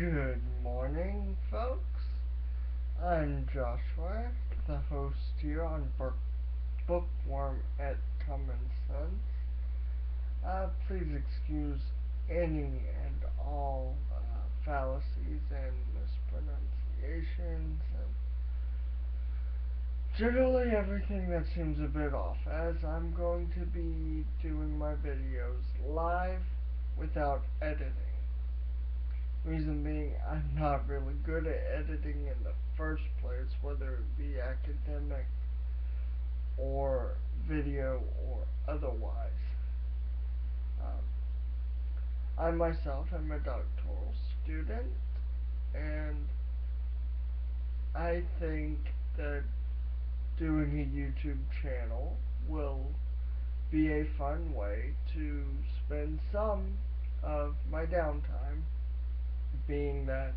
Good morning, folks. I'm Joshua, the host here on Bookworm at Common Sense. Please excuse any and all fallacies and mispronunciations and generally everything that seems a bit off, as I'm going to be doing my videos live without editing. Reason being, I'm not really good at editing in the first place, whether it be academic or video or otherwise. Um, I myself am a doctoral student, and I think that doing a YouTube channel will be a fun way to spend some of my downtime, being that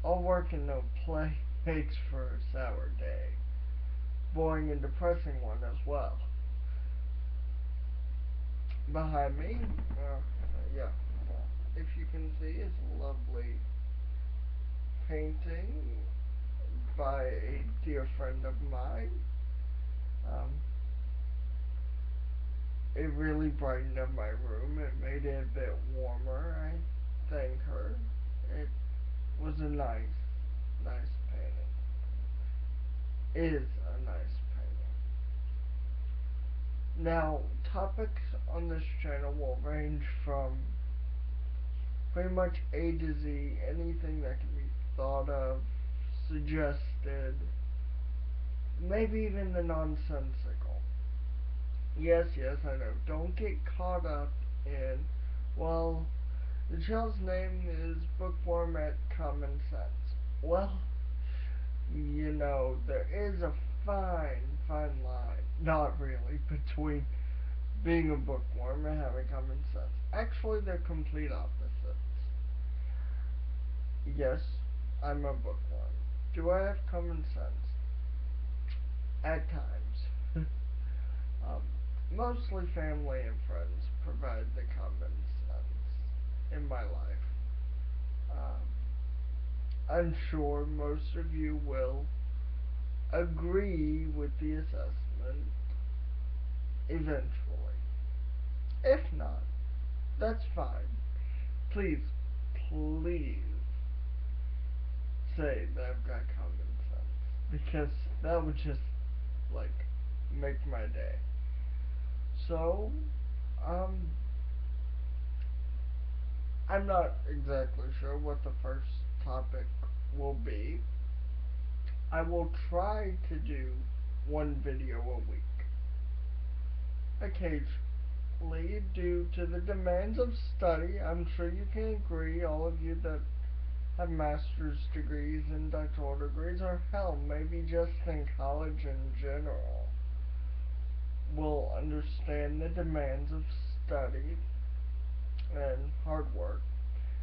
all work and no play makes for a sour day. Boring and depressing one as well. Behind me, yeah, if you can see, is a lovely painting by a dear friend of mine. Um, it really brightened up my room. It made it a bit warmer. I thank her. It was a nice painting. Is a nice painting. Now, topics on this channel will range from pretty much A to Z, anything that can be thought of, suggested, maybe even the nonsensical. Yes, I know. Don't get caught up in, well, the channel's name is Bookworm at Common Sense. Well, there is a fine line, not really, between being a bookworm and having common sense. Actually, they're complete opposites. Yes, I'm a bookworm. Do I have common sense? At times. um, Mostly family and friends provide the common sense in my life. Um, I'm sure most of you will agree with the assessment eventually. If not, that's fine. Please say that I've got common sense, because that would just, like, make my day. So, um, I'm not exactly sure what the first topic will be. I will try to do one video a week. Occasionally, due to the demands of study, I'm sure you can agree, all of you that have master's degrees and doctoral degrees, or hell, maybe just in college in general, will understand the demands of study and hard work,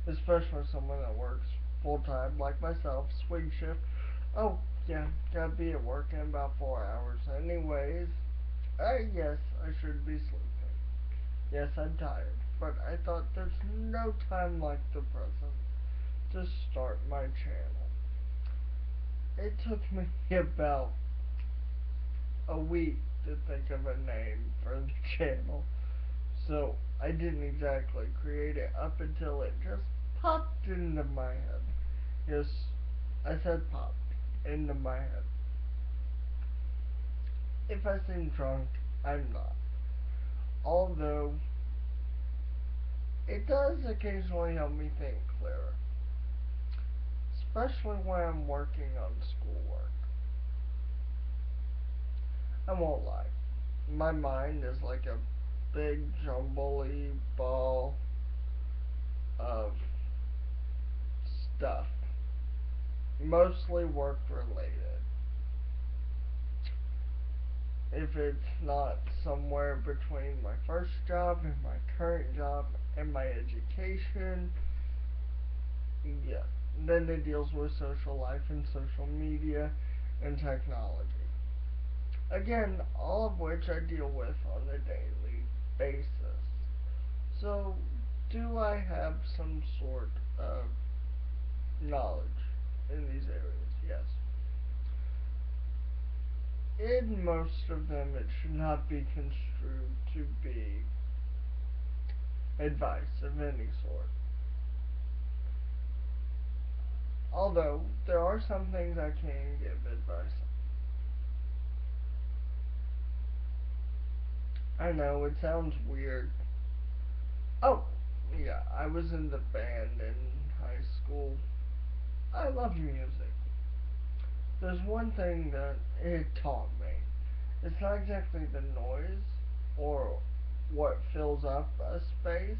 especially someone that works full time like myself, swing shift. Oh, yeah, gotta be at work in about 4 hours. Anyways, yes, I should be sleeping. Yes, I'm tired, but I thought there's no time like the present to start my channel. It took me about a week to think of a name for the channel, so I didn't exactly create it up until it just popped into my head. Yes, I said popped into my head. If I seem drunk, I'm not. Although, it does occasionally help me think clearer. Especially when I'm working on schoolwork. I won't lie. My mind is like a big jumbly ball of stuff. Mostly work related. If it's not somewhere between my first job and my current job and my education, yeah, then it deals with social life and social media and technology. Again, all of which I deal with on a daily basis. So, do I have some sort of knowledge in these areas, yes. In most of them, it should not be construed to be advice of any sort. Although, there are some things I can give advice on. I know, it sounds weird. Oh, yeah, I was in the band in high school. I love music. There's one thing that it taught me. It's not exactly the noise or what fills up a space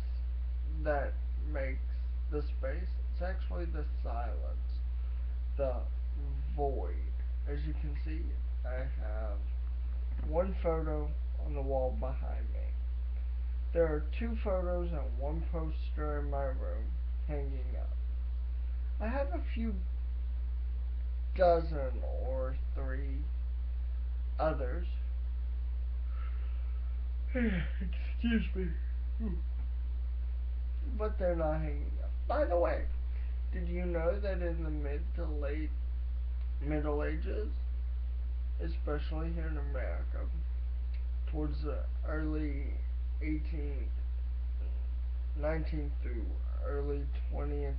that makes the space. It's actually the silence, the void. As you can see, I have one photo on the wall behind me. There are two photos and one poster in my room hanging up. I have a few dozen or three others. Excuse me. But they're not hanging up. By the way, did you know that in the mid to late Middle Ages, especially here in America, towards the early 18th, 19th through early 20th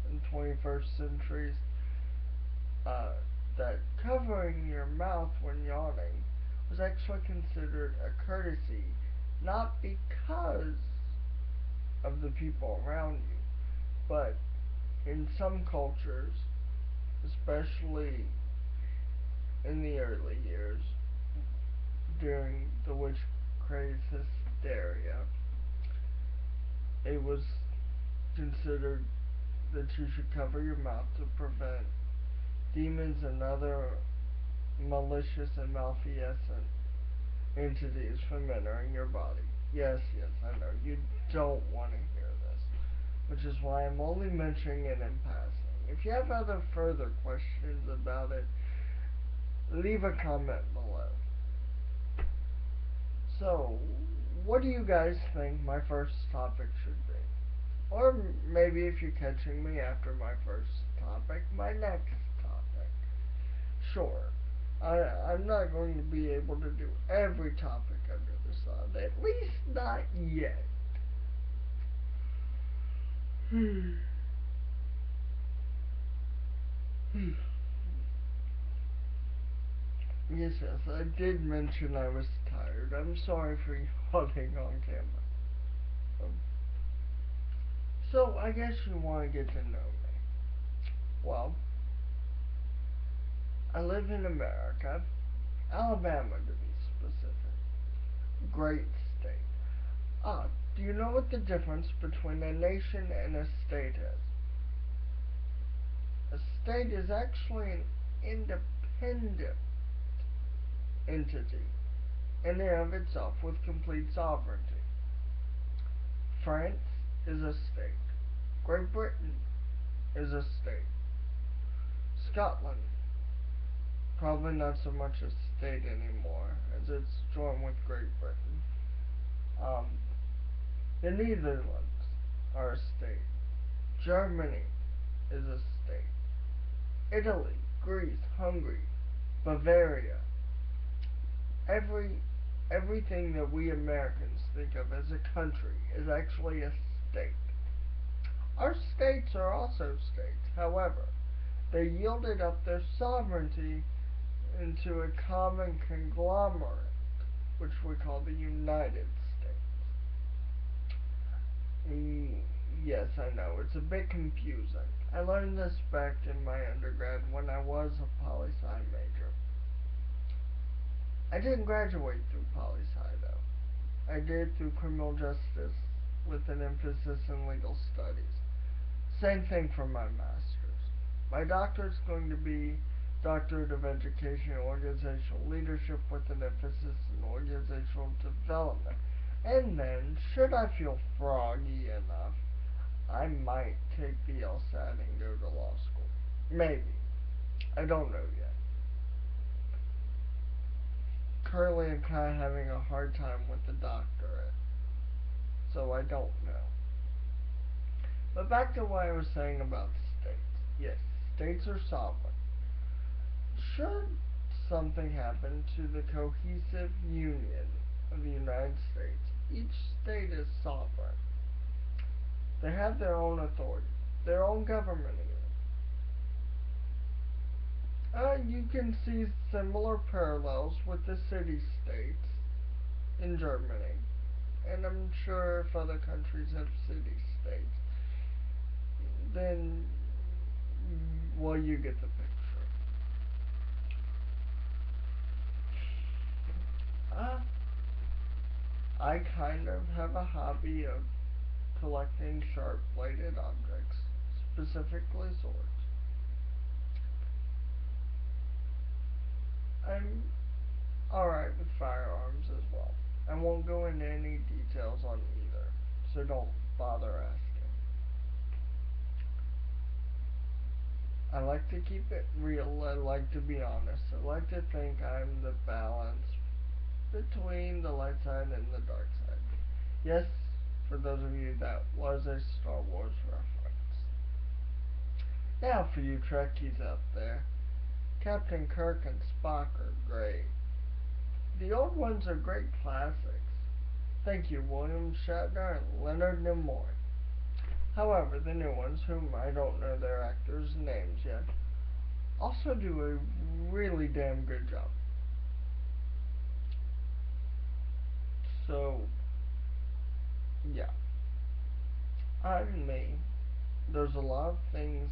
and 21st centuries, uh, that covering your mouth when yawning was actually considered a courtesy, not because of the people around you, but in some cultures, especially in the early years during the witch craze hysteria, it was considered that you should cover your mouth to prevent demons and other malicious and malfeasant entities from entering your body. Yes, yes, I know. You don't want to hear this, which is why I'm only mentioning it in passing. If you have other further questions about it, leave a comment below. So, what do you guys think my first topic should be? Or maybe if you're catching me after my first topic, my next topic. Sure, I'm not going to be able to do every topic under the sun, at least not yet. Yes, yes, I did mention I was tired. I'm sorry for yawning on camera. Um, so, I guess you want to get to know me. Well, I live in America, Alabama to be specific. Great state. Ah, do you know what the difference between a nation and a state is? A state is actually an independent entity in and of itself with complete sovereignty. France is a state. Great Britain is a state. Scotland, probably not so much a state anymore as it's joined with Great Britain. Um, the Netherlands are a state. Germany is a state. Italy, Greece, Hungary, Bavaria, every everything that we Americans think of as a country is actually a state. Our states are also states. However, they yielded up their sovereignty into a common conglomerate, which we call the United States. Yes, I know, it's a bit confusing. I learned this back in my undergrad when I was a poli-sci major. I didn't graduate through poli-sci though. I did through criminal justice with an emphasis in legal studies. Same thing for my master's. My doctorate is going to be Doctorate of Education and Organizational Leadership with an emphasis in organizational development. And then, should I feel froggy enough, I might take the LSAT and go to law school. Maybe. I don't know yet. Currently, I'm kind of having a hard time with the doctorate, so I don't know. But back to what I was saying about states. Yes, states are sovereign. Should something happen to the cohesive union of the United States, each state is sovereign. They have their own authority, their own government even. You can see similar parallels with the city-states in Germany, and I'm sure if other countries have city-states, then, well, you get the picture. Uh, I kind of have a hobby of collecting sharp-bladed objects, specifically swords. I'm alright with firearms as well. I won't go into any details on either, so don't bother asking. I like to keep it real, I like to be honest. I like to think I'm the balance between the light side and the dark side. Yes, for those of you that was a Star Wars reference. Now for you Trekkies out there, Captain Kirk and Spock are great. The old ones are great classics. Thank you, William Shatner and Leonard Nimoy. However, the new ones, whom I don't know their actors' names yet, also do a really damn good job. So, yeah, I'm me. There's a lot of things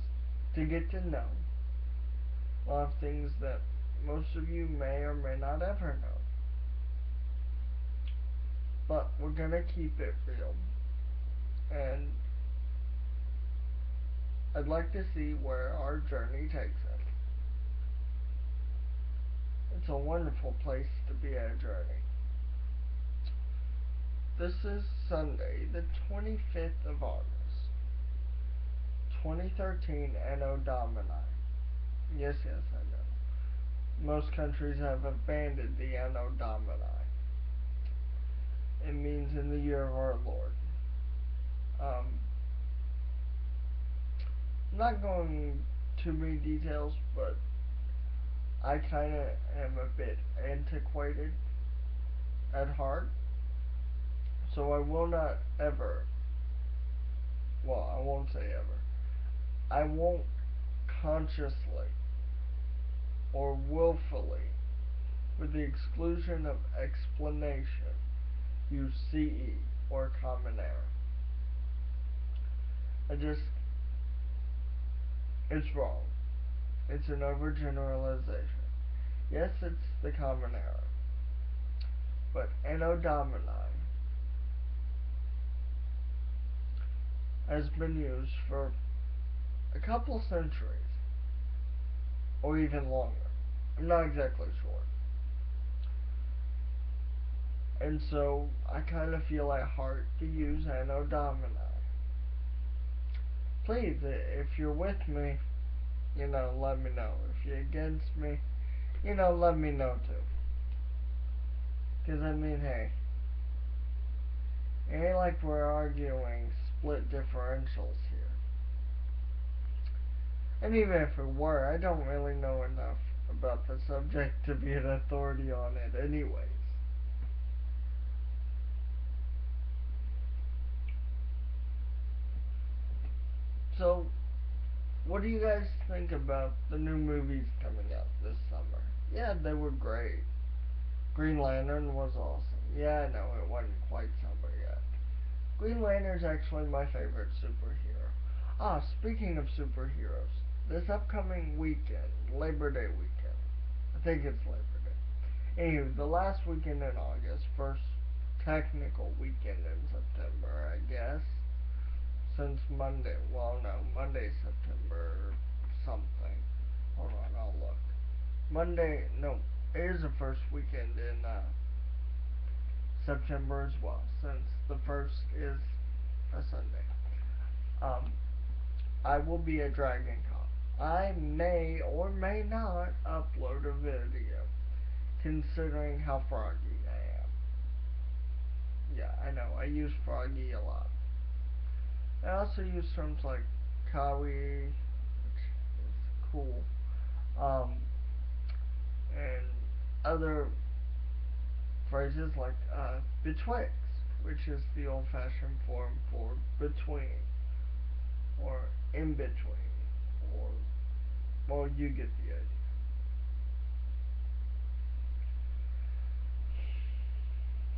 to get to know. A lot of things that most of you may or may not ever know. But we're gonna keep it real. And I'd like to see where our journey takes us. It's a wonderful place to be at a journey. This is Sunday, the 25th of August, 2013 Anno Domini. Yes, yes, I know. Most countries have abandoned the Anno Domini. It means in the year of our Lord. Um, I'm not going too many details, but I kinda am a bit antiquated at heart, so I will not ever, well, I won't say ever, I won't consciously or willfully, with the exclusion of explanation, use CE or Common Era. It's wrong. It's an overgeneralization. Yes, it's the Common Era, but Anno Domini has been used for a couple centuries, or even longer. I'm not exactly sure. And so I kind of feel at heart to use Anno Domini. Please, if you're with me, let me know. If you're against me, let me know too. Because, I mean, hey, it ain't like we're arguing split differentials here. And even if it were, I don't really know enough about the subject to be an authority on it anyways. So, what do you guys think about the new movies coming out this summer? Yeah, they were great. Green Lantern was awesome. Yeah, I know, it wasn't quite summer yet. Green Lantern's actually my favorite superhero. Ah, speaking of superheroes, this upcoming weekend, Labor Day weekend, I think it's Labor Day. Anywho, the last weekend in August, first technical weekend in September, I guess. Since Monday, well, no, Monday, September something. Hold on, I'll look. Monday, no, it is the first weekend in September as well, since the first is a Sunday. Um, I will be at Dragon Con. I may or may not upload a video, considering how froggy I am. Yeah, I know, I use froggy a lot. I also use terms like kawi, cool. Um, and other phrases like betwixt, which is the old-fashioned form for between or in between, or well, you get the idea.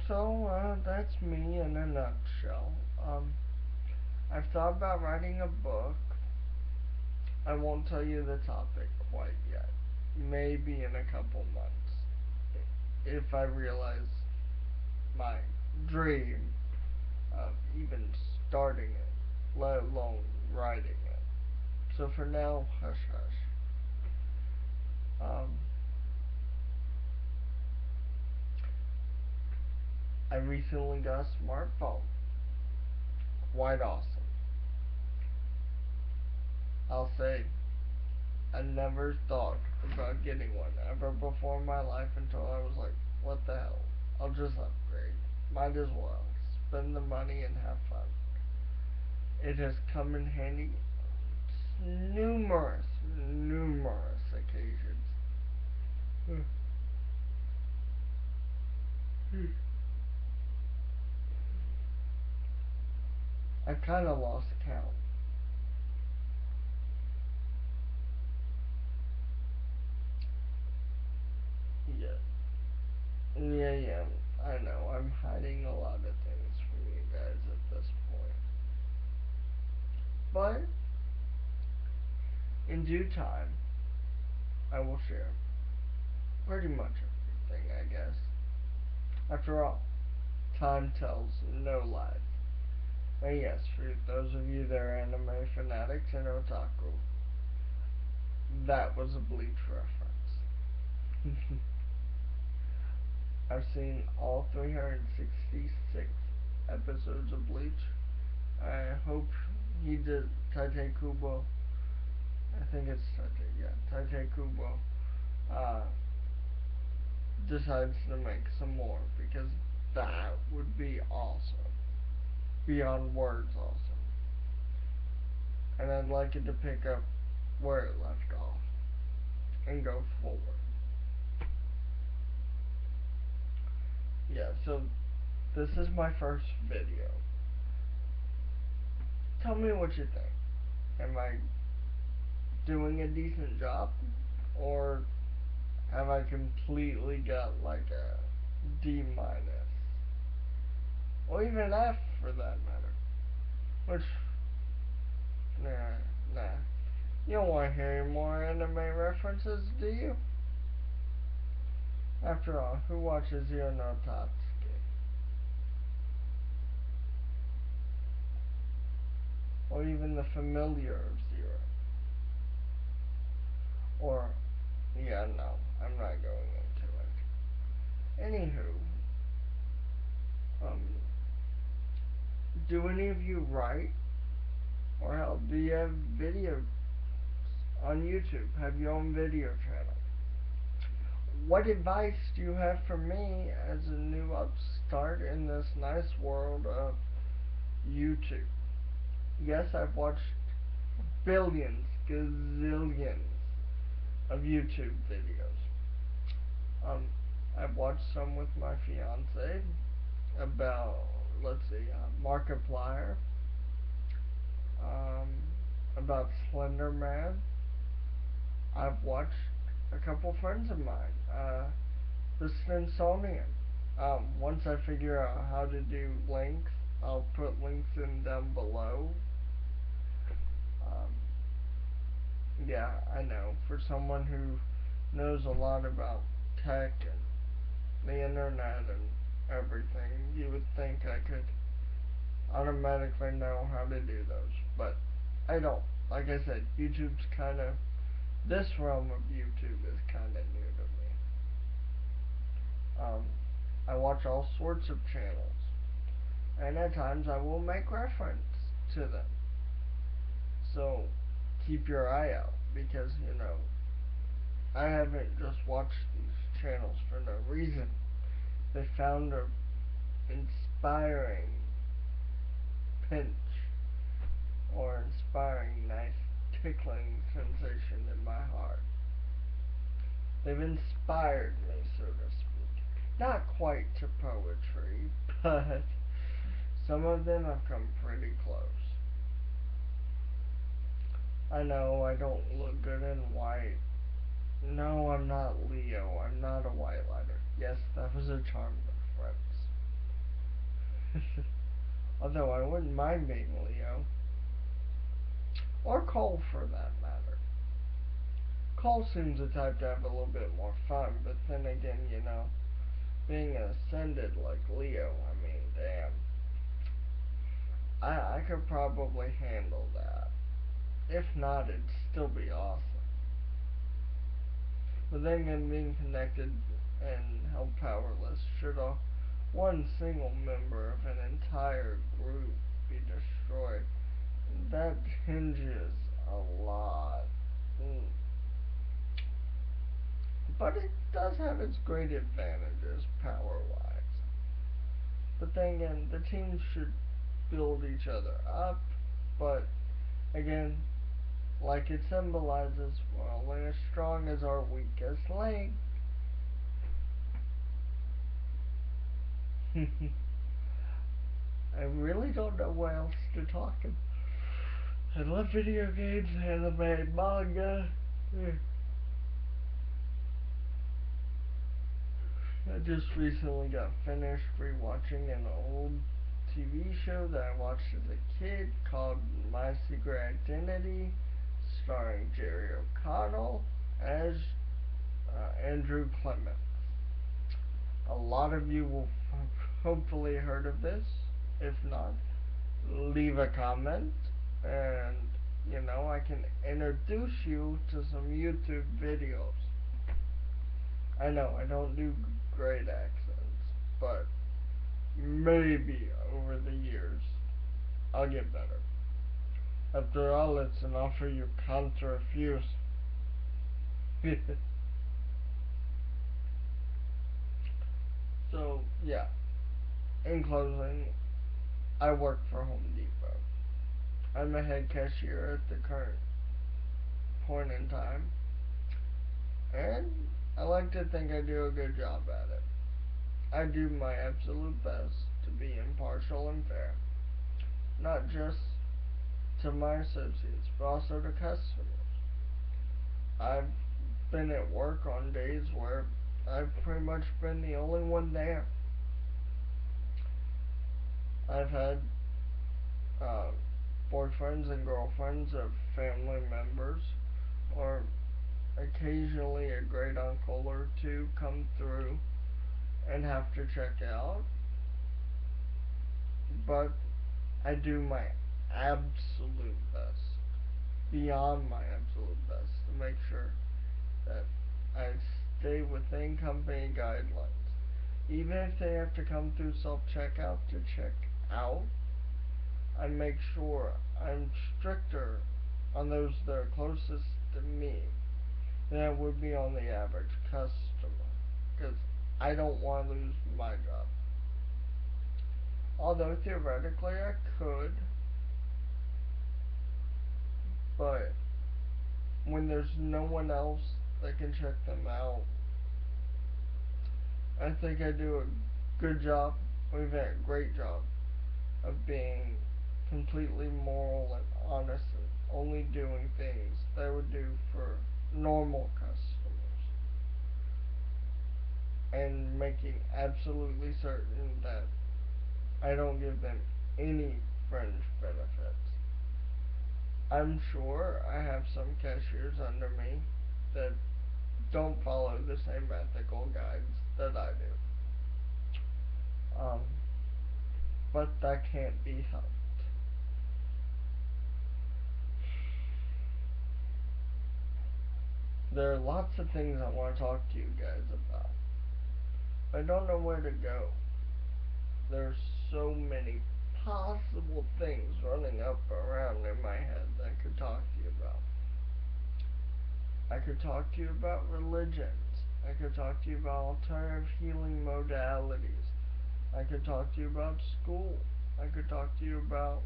So that's me in a nutshell. I've thought about writing a book. I won't tell you the topic quite yet. Maybe in a couple months, if I realize my dream of even starting it, let alone writing it. So for now, hush hush. Um, I recently got a smartphone. Quite awesome. I'll say I never thought about getting one ever before in my life until I was like, what the hell? I'll just upgrade. Might as well. Spend the money and have fun. It has come in handy numerous occasions. I kind of lost count. Yeah. Yeah. I know. I'm hiding a lot of things from you guys at this point. But in due time, I will share pretty much everything, I guess. After all, time tells no lies. And yes, for those of you that are anime fanatics and otaku, that was a Bleach reference. I've seen all 366 episodes of Bleach. I hope he did Tite Kubo. I think it's Tite, yeah, Tite Kubo. Uh, decides to make some more because that would be awesome. Beyond words, awesome. And I'd like it to pick up where it left off and go forward. Yeah, so this is my first video. Tell me what you think. Am I doing a decent job? Or have I completely got like a D minus? Or even F for that matter. Which, nah. You don't want to hear any more anime references, do you? After all, who watches Zero no Tatsuki? Or even the familiar of Zero? Or, yeah, no, I'm not going into it. Anywho, um, do any of you write? Or hell, do you have videos on YouTube? Have your own video channel? What advice do you have for me as a new upstart in this nice world of YouTube? Yes, I've watched billions, gazillions of YouTube videos. Um, I've watched some with my fiance about, let's see, Markiplier, um, about Slender Man. I've watched a couple friends of mine, the Smithsonian. Once I figure out how to do links, I'll put links in down below. Um, yeah, I know. For someone who knows a lot about tech and the internet and everything, you would think I could automatically know how to do those. But I don't. Like I said, YouTube's kind of, this realm of YouTube is kind of new to me. I watch all sorts of channels, and at times I will make reference to them. So keep your eye out because, I haven't just watched these channels for no reason. They found a inspiring pinch or inspiring nice tickling sensation in my heart. They've inspired me, so to speak. Not quite to poetry, but some of them have come pretty close. I know I don't look good in white. No, I'm not Leo. I'm not a white lighter. Yes, that was a charm reference. Although I wouldn't mind being Leo. Or Cole for that matter. Cole seems the type to have a little bit more fun, but then again, being ascended like Leo, I mean, damn. I could probably handle that. If not, it'd still be awesome. But then again, being connected and held powerless, should one single member of an entire group be destroyed, that hinges a lot. Mm. But it does have its great advantages power wise. But then again, the teams should build each other up. But again, like it symbolizes, we're only as strong as our weakest link. I really don't know what else to talk about. I love video games, anime, manga. I just recently got finished rewatching an old TV show that I watched as a kid called My Secret Identity, starring Jerry O'Connell as Andrew Clement. A lot of you will hopefully heard of this. If not, leave a comment and I can introduce you to some YouTube videos. I know I don't do great accents, but maybe over the years I'll get better. After all, it's an offer you can't refuse. So, yeah, in closing, I work for Home Depot. I'm a head cashier at the current point in time, and I like to think I do a good job at it. I do my absolute best to be impartial and fair, not just to my associates, but also to customers. I've been at work on days where I've pretty much been the only one there. I've had uh, boyfriends and girlfriends of family members, or occasionally a great uncle or two come through and have to check out. But I do my absolute best, beyond my absolute best, to make sure that I stay within company guidelines. Even if they have to come through self checkout to check out, I make sure I'm stricter on those that are closest to me than I would be on the average customer. Because I don't want to lose my job. Although theoretically I could, but when there's no one else that can check them out, I think I do a good job, or even a great job, of being completely moral and honest and only doing things that I would do for normal customers. And making absolutely certain that I don't give them any fringe benefits. I'm sure I have some cashiers under me that don't follow the same ethical guides that I do. Um, but that can't be helped. There are lots of things I want to talk to you guys about. I don't know where to go. There's so many possible things running up around in my head that I could talk to you about. I could talk to you about religions. I could talk to you about alternative healing modalities. I could talk to you about school. I could talk to you about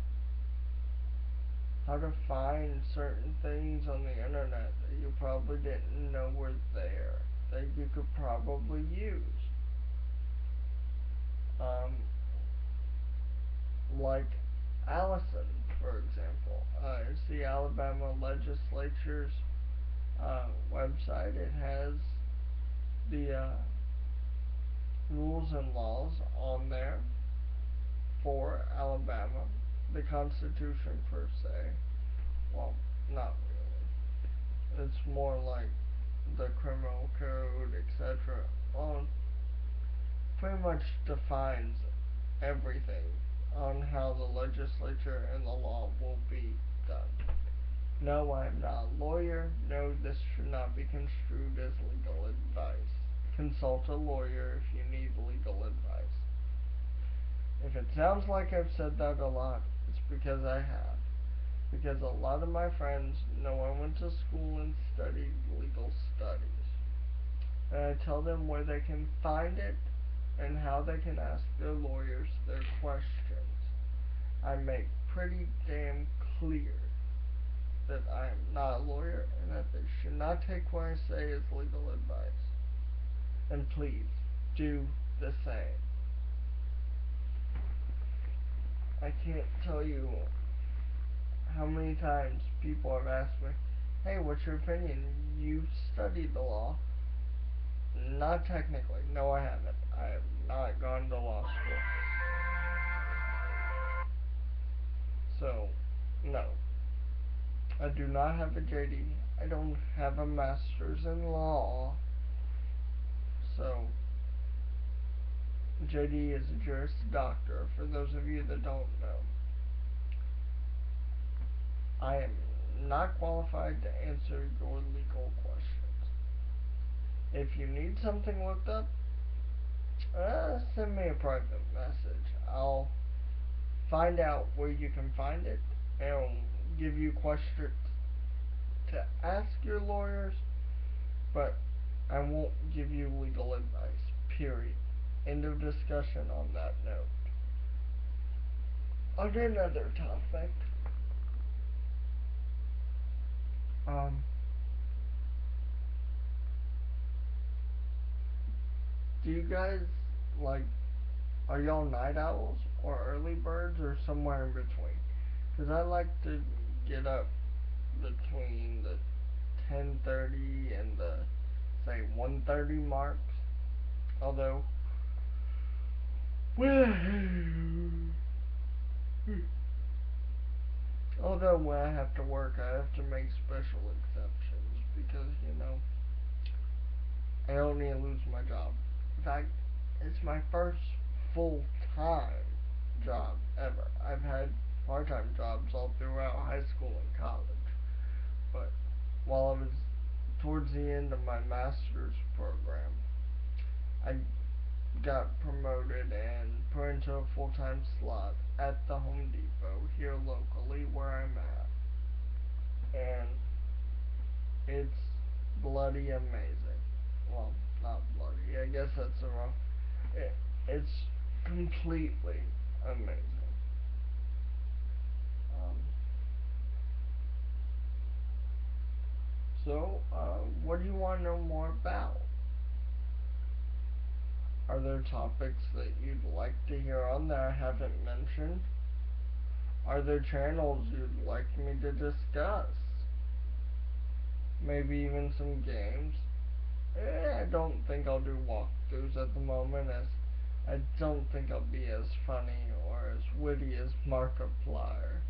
how to find certain things on the internet that you probably didn't know were there that you could probably use. Um, like Allison, for example. It's the Alabama legislature's website. It has the rules and laws on there for Alabama, the Constitution per se. Well, not really. It's more like the criminal code, etc. Well, pretty much defines everything on how the legislature and the law will be done. No, I am not a lawyer. No, this should not be construed as legal advice. Consult a lawyer if you need legal advice. If it sounds like I've said that a lot, it's because I have. Because a lot of my friends know I went to school and studied legal studies. And I tell them where they can find it and how they can ask their lawyers their questions. I make pretty damn clear that I am not a lawyer and that they should not take what I say as legal advice. And please, do the same. I can't tell you how many times people have asked me, hey, what's your opinion? You've studied the law. Not technically. No, I haven't. I have not gone to law school. So, no. I do not have a JD. I don't have a master's in law. So, JD is a Juris Doctor, for those of you that don't know. I am not qualified to answer your legal questions. If you need something looked up, send me a private message. I'll find out where you can find it and give you questions to ask your lawyers, but I won't give you legal advice. Period. End of discussion on that note. On another topic, um, do you guys like, are y'all night owls or early birds or somewhere in between? Because I like to get up between the 10:30 and the say 1:30 marks. Although, although when I have to work, I have to make special exceptions because I don't need to lose my job. In fact, it's my first full-time job ever. I've had part-time jobs all throughout high school and college, but while I was towards the end of my master's program, I got promoted and put into a full-time slot at the Home Depot here locally where I'm at. And it's bloody amazing. Well, not bloody. I guess that's the wrong. It's completely amazing. Um, what do you want to know more about? Are there topics that you'd like to hear on that I haven't mentioned? Are there channels you'd like me to discuss? Maybe even some games? I don't think I'll do walkthroughs at the moment, as I don't think I'll be as funny or as witty as Markiplier.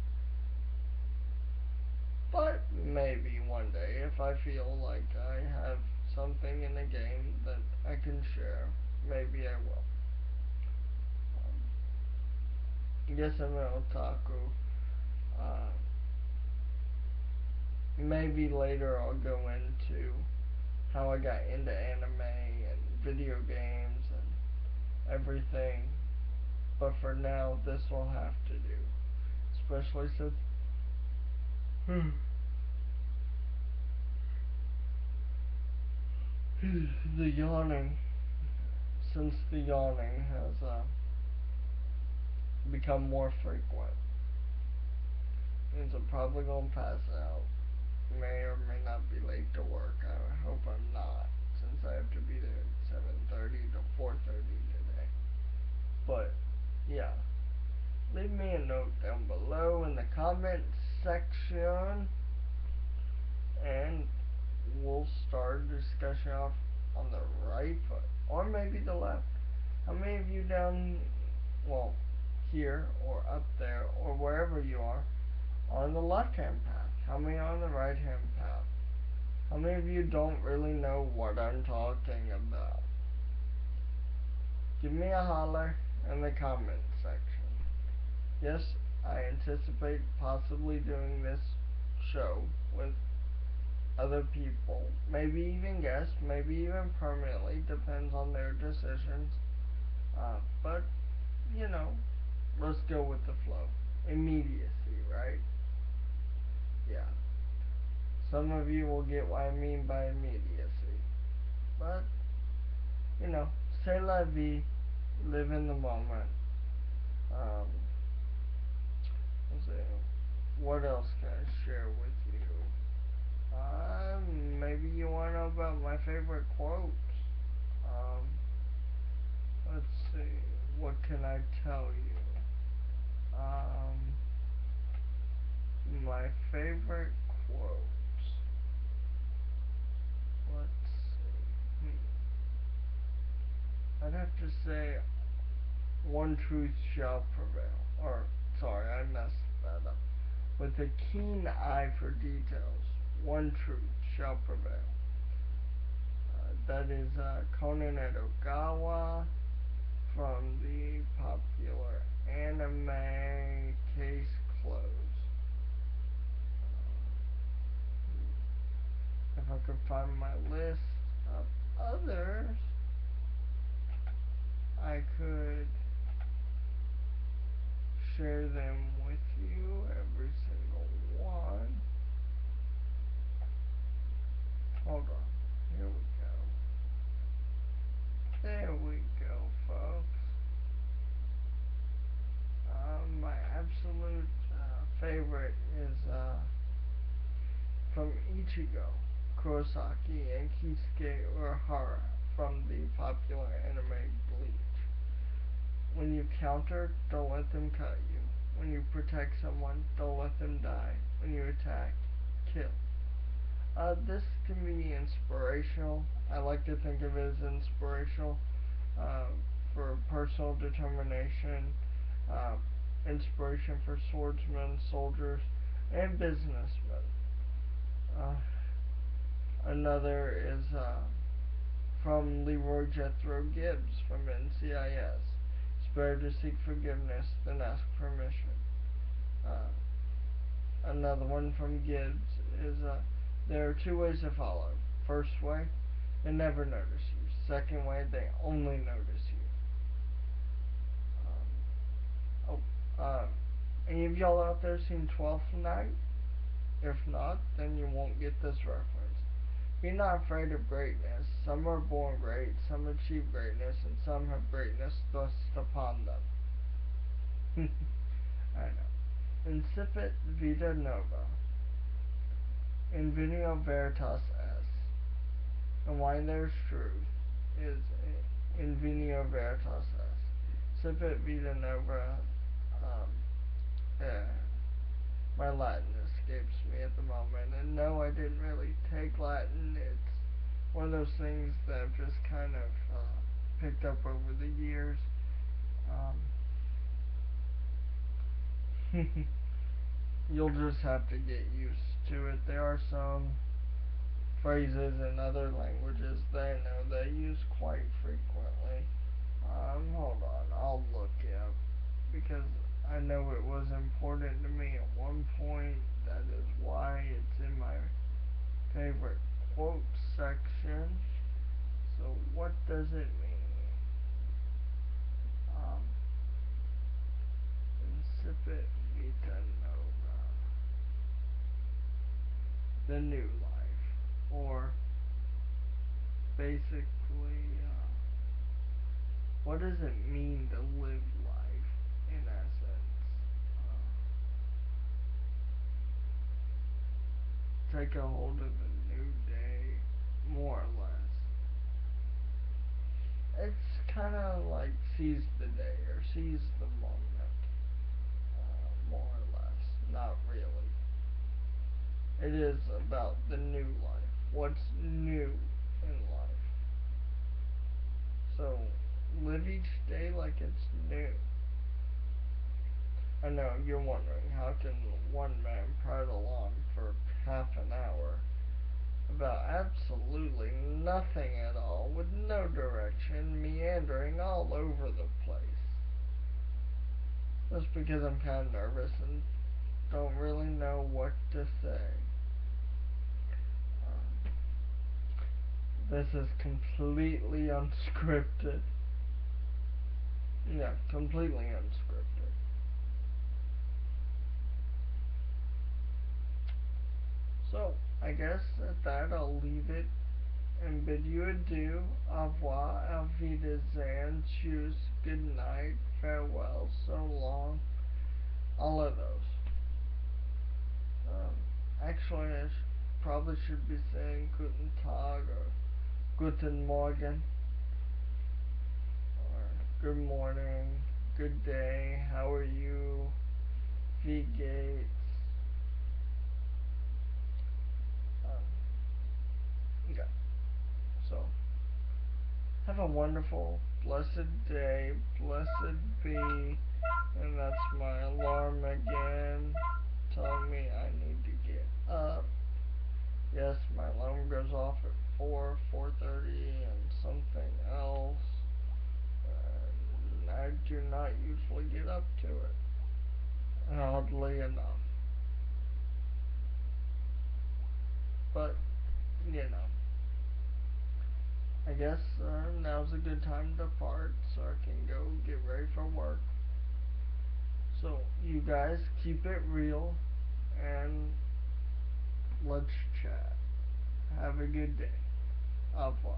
But maybe one day, if I feel like I have something in a game that I can share, maybe I will. Yes, I'm an otaku. Uh, Maybe later I'll go into how I got into anime and video games and everything. But for now, this will have to do. Especially since the yawning, since the yawning has become more frequent. Means I'm probably gonna pass out. May or may not be late to work. I hope I'm not, since I have to be there at 7:30 to 4:30 today. But yeah, leave me a note down below in the comment section, and we'll start a discussion off on the right foot, or maybe the left. How many of you down, well, here or up there or wherever you are on the left hand path? How many on the right hand path? How many of you don't really know what I'm talking about? Give me a holler in the comment section. Yes, I anticipate possibly doing this show with other people, maybe even guests, maybe even permanently, depends on their decisions. But, you know, let's go with the flow. Immediacy, right? Yeah. Some of you will get what I mean by immediacy. But, you know, c'est la vie, live in the moment. Um, let's see, what else can I share with you? Maybe you want to know about my favorite quotes. Um, let's see, what can I tell you? Um, my favorite quotes. Let's see. I'd have to say, one truth shall prevail. Or, sorry, I messed that up. With a keen eye for details, one truth shall prevail. That is Conan Edogawa from the popular anime Case Closed. If I could find my list of others, I could share them with you, every single one. Hold on. Here we go. There we go, folks. My absolute favorite is from Ichigo Kurosaki and Kisuke Urahara from the popular anime Bleach. When you counter, don't let them cut you. When you protect someone, don't let them die. When you attack, kill. This can be inspirational. I like to think of it as inspirational uh, for personal determination, uh, inspiration for swordsmen, soldiers, and businessmen. Uh, Another is from Leroy Jethro Gibbs from NCIS. It's better to seek forgiveness than ask permission. Uh, Another one from Gibbs is there are two ways to follow. First way, they never notice you. Second way, they only notice you. Any of y'all out there seen 12th Night? If not, then you won't get this reference. Be not afraid of greatness. Some are born great, some achieve greatness, and some have greatness thrust upon them. I know. Incipit vita nova. Invenio veritas est. And why there's truth is invenio veritas est. Incipit vita nova. Yeah, my Latin escapes me at the moment. And no, I didn't really take Latin. It's one of those things that I've just kind of picked up over the years. You'll just have to get used to it. There are some phrases in other languages that I know that I use quite frequently. Hold on, I'll look it up because I know it was important to me at one point. That is why it's in my favorite quote section. So what does it mean? Um, Incipit vita nova. The new life. Or basically, what does it mean to live life in essence? take a hold of the new day, more or less. It's kind of like seize the day or seize the moment, more or less. Not really. It is about the new life. What's new in life? So live each day like it's new. I know you're wondering how can one man prattle on for half an hour about absolutely nothing at all, with no direction, meandering all over the place. That's because I'm kind of nervous and don't really know what to say. Um, this is completely unscripted. Yeah, completely unscripted. So, I guess at that I'll leave it and bid you adieu, au revoir, auf Wiedersehen, tschüss, good night, farewell, so long, all of those. Actually, probably should be saying Guten Tag or Guten Morgen or good morning, good day, how are you, wie geht's? Um, yeah, so have a wonderful, blessed day, blessed be, and that's my alarm again, telling me I need to get up. Yes, my alarm goes off at 4:30, and something else. I do not usually get up to it, oddly enough. But, you know, I guess now's a good time to part so I can go get ready for work. So, you guys keep it real and let's chat. Have a good day. Au revoir.